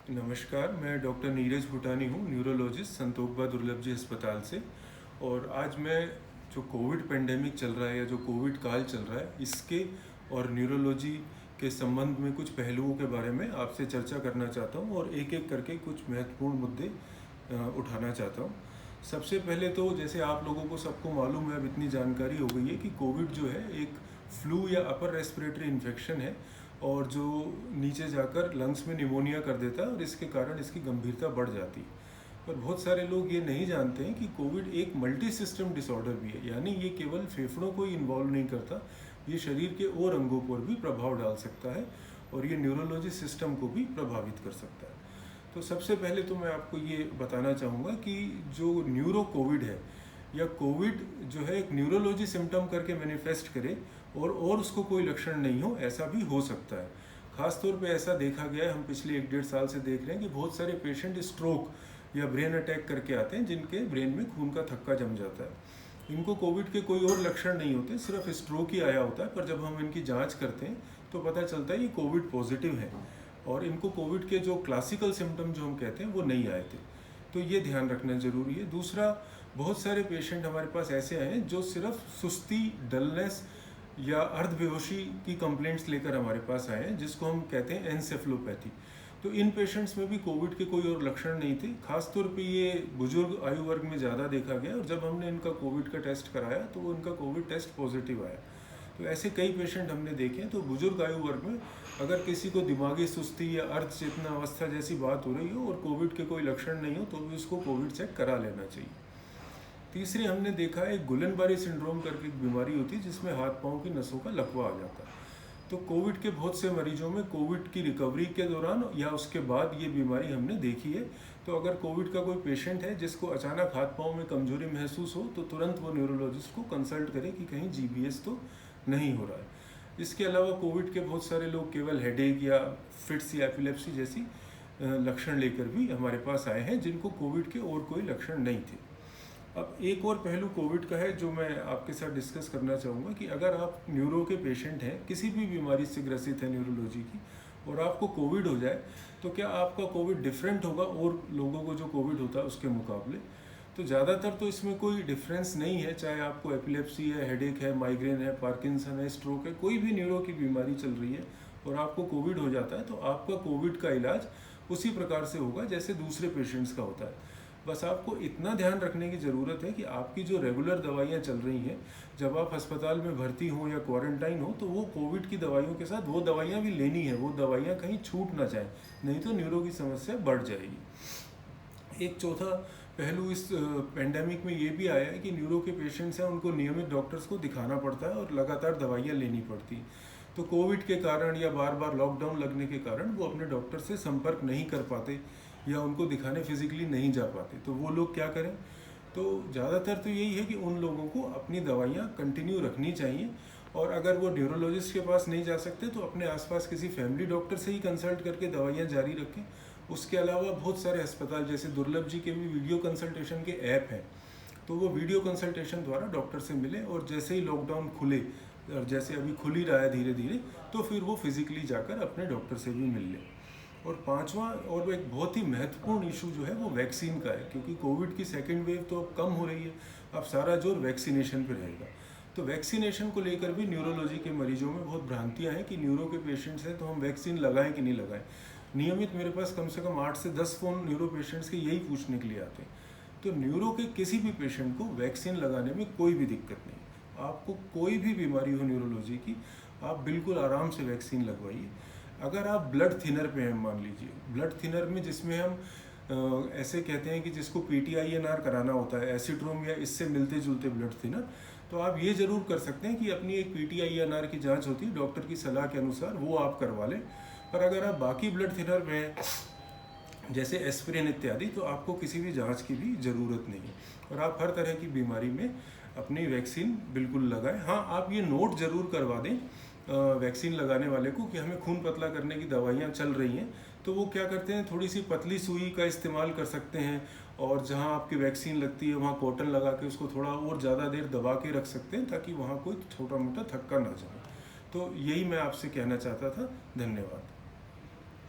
नमस्कार, मैं डॉक्टर नीरज भूटानी हूँ, न्यूरोलॉजिस्ट संतोखबा दुर्लभ जी अस्पताल से। और आज मैं जो कोविड पेंडेमिक चल रहा है या जो कोविड काल चल रहा है इसके और न्यूरोलॉजी के संबंध में कुछ पहलुओं के बारे में आपसे चर्चा करना चाहता हूँ और एक एक करके कुछ महत्वपूर्ण मुद्दे उठाना चाहता हूँ। सबसे पहले तो जैसे आप लोगों को सबको मालूम है, अब इतनी जानकारी हो गई है कि कोविड जो है एक फ्लू या अपर रेस्पिरेटरी इन्फेक्शन है और जो नीचे जाकर लंग्स में निमोनिया कर देता है और इसके कारण इसकी गंभीरता बढ़ जाती है। पर बहुत सारे लोग ये नहीं जानते हैं कि कोविड एक मल्टी सिस्टम डिसऑर्डर भी है, यानी ये केवल फेफड़ों को ही इन्वॉल्व नहीं करता, ये शरीर के और अंगों पर भी प्रभाव डाल सकता है और ये न्यूरोलॉजी सिस्टम को भी प्रभावित कर सकता है। तो सबसे पहले तो मैं आपको ये बताना चाहूँगा कि जो न्यूरो कोविड है या कोविड जो है एक न्यूरोलॉजी सिम्टम करके मैनिफेस्ट करे और उसको कोई लक्षण नहीं हो, ऐसा भी हो सकता है। ख़ास तौर पे ऐसा देखा गया है, हम पिछले 1-1.5 साल से देख रहे हैं कि बहुत सारे पेशेंट स्ट्रोक या ब्रेन अटैक करके आते हैं जिनके ब्रेन में खून का थक्का जम जाता है। इनको कोविड के कोई और लक्षण नहीं होते, सिर्फ स्ट्रोक ही आया होता है, पर जब हम इनकी जांच करते हैं तो पता चलता है ये कोविड पॉजिटिव है और इनको कोविड के जो क्लासिकल सिम्टम जो हम कहते हैं वो नहीं आए थे। तो ये ध्यान रखना ज़रूरी है। दूसरा, बहुत सारे पेशेंट हमारे पास ऐसे आए हैं जो सिर्फ सुस्ती, डलनेस या अर्धबेहोशी की कंप्लेंट्स लेकर हमारे पास आए हैं, जिसको हम कहते हैं एनसेफेलोपैथी। तो इन पेशेंट्स में भी कोविड के कोई और लक्षण नहीं थे। खासतौर पे ये बुजुर्ग आयु वर्ग में ज़्यादा देखा गया और जब हमने इनका कोविड का टेस्ट कराया तो उनका कोविड टेस्ट पॉजिटिव आया। तो ऐसे कई पेशेंट हमने देखे हैं। तो बुजुर्ग आयु वर्ग में अगर किसी को दिमागी सुस्ती या अर्ध चेतना अवस्था जैसी बात हो रही हो और कोविड के कोई लक्षण नहीं हो तो भी उसको कोविड चेक करा लेना चाहिए। तीसरी, हमने देखा है गुलन-बारी सिंड्रोम करके एक बीमारी होती है जिसमें हाथ पांव की नसों का लकवा आ जाता है। तो कोविड के बहुत से मरीजों में कोविड की रिकवरी के दौरान या उसके बाद ये बीमारी हमने देखी है। तो अगर कोविड का कोई पेशेंट है जिसको अचानक हाथ पांव में कमजोरी महसूस हो तो तुरंत वो न्यूरोलॉजिस्ट को कंसल्ट करे कि कहीं जीबीएस तो नहीं हो रहा है। इसके अलावा कोविड के बहुत सारे लोग केवल हेडेक या फिट्स या एपिलेप्सी जैसी लक्षण लेकर भी हमारे पास आए हैं जिनको कोविड के और कोई लक्षण नहीं थे। अब एक और पहलू कोविड का है जो मैं आपके साथ डिस्कस करना चाहूँगा कि अगर आप न्यूरो के पेशेंट हैं, किसी भी बीमारी से ग्रसित है न्यूरोलॉजी की, और आपको कोविड हो जाए तो क्या आपका कोविड डिफरेंट होगा और लोगों को जो कोविड होता है उसके मुकाबले? तो ज़्यादातर तो इसमें कोई डिफरेंस नहीं है, चाहे आपको एपिलेप्सी है, हेडेक है, माइग्रेन है, पार्किंसन है, स्ट्रोक है, कोई भी न्यूरो की बीमारी चल रही है और आपको कोविड हो जाता है तो आपका कोविड का इलाज उसी प्रकार से होगा जैसे दूसरे पेशेंट्स का होता है। बस आपको इतना ध्यान रखने की ज़रूरत है कि आपकी जो रेगुलर दवाइयाँ चल रही हैं, जब आप अस्पताल में भर्ती हों या क्वारंटाइन हो तो वो कोविड की दवाइयों के साथ वो दवाइयाँ भी लेनी है, वो दवाइयाँ कहीं छूट ना जाएं, नहीं तो न्यूरो की समस्या बढ़ जाएगी। एक चौथा पहलू इस पेंडेमिक में ये भी आया है कि न्यूरो के पेशेंट्स हैं, उनको नियमित डॉक्टर्स को दिखाना पड़ता है और लगातार दवाइयाँ लेनी पड़ती। तो कोविड के कारण या बार बार लॉकडाउन लगने के कारण वो अपने डॉक्टर से संपर्क नहीं कर पाते या उनको दिखाने फिजिकली नहीं जा पाते। तो वो लोग क्या करें? तो ज़्यादातर तो यही है कि उन लोगों को अपनी दवाइयाँ कंटिन्यू रखनी चाहिए और अगर वो न्यूरोलॉजिस्ट के पास नहीं जा सकते तो अपने आसपास किसी फैमिली डॉक्टर से ही कंसल्ट करके दवाइयाँ जारी रखें। उसके अलावा बहुत सारे अस्पताल जैसे दुर्लभ जी के भी वीडियो कंसल्टेशन के ऐप हैं, तो वो वीडियो कंसल्टेशन द्वारा डॉक्टर से मिले और जैसे ही लॉकडाउन खुले और जैसे अभी खुल ही रहा है धीरे धीरे, तो फिर वो फिजिकली जाकर अपने डॉक्टर से भी मिल लें। और पांचवा और एक बहुत ही महत्वपूर्ण इशू जो है वो वैक्सीन का है, क्योंकि कोविड की सेकेंड वेव तो अब कम हो रही है, अब सारा जोर वैक्सीनेशन पे रहेगा। तो वैक्सीनेशन को लेकर भी न्यूरोलॉजी के मरीजों में बहुत भ्रांतियां हैं कि न्यूरो के पेशेंट्स हैं तो हम वैक्सीन लगाएं कि नहीं लगाएं। नियमित मेरे पास कम से कम 8 से 10 फ़ोन न्यूरो पेशेंट्स के यही पूछने के लिए आते हैं। तो न्यूरो के किसी भी पेशेंट को वैक्सीन लगाने में कोई भी दिक्कत नहीं। आपको कोई भी बीमारी हो न्यूरोलॉजी की, आप बिल्कुल आराम से वैक्सीन लगवाइए। अगर आप ब्लड थिनर पे हैं, मान लीजिए ब्लड थिनर में जिसमें हम ऐसे कहते हैं कि जिसको PTINR कराना होता है, एसिट्रोम या इससे मिलते जुलते ब्लड थिनर, तो आप ये ज़रूर कर सकते हैं कि अपनी एक PTINR की जांच होती है डॉक्टर की सलाह के अनुसार, वो आप करवा लें। पर अगर आप बाकी ब्लड थिनर में हैं जैसे एस्पिरिन इत्यादि, तो आपको किसी भी जांच की भी ज़रूरत नहीं और आप हर तरह की बीमारी में अपनी वैक्सीन बिल्कुल लगाएं। हाँ, आप ये नोट ज़रूर करवा दें वैक्सीन लगाने वाले को कि हमें खून पतला करने की दवाइयाँ चल रही हैं, तो वो क्या करते हैं, थोड़ी सी पतली सुई का इस्तेमाल कर सकते हैं और जहाँ आपकी वैक्सीन लगती है वहाँ कॉटन लगा के उसको थोड़ा और ज़्यादा देर दबा के रख सकते हैं ताकि वहाँ कोई छोटा मोटा थक्का ना जाए। तो यही मैं आपसे कहना चाहता था। धन्यवाद।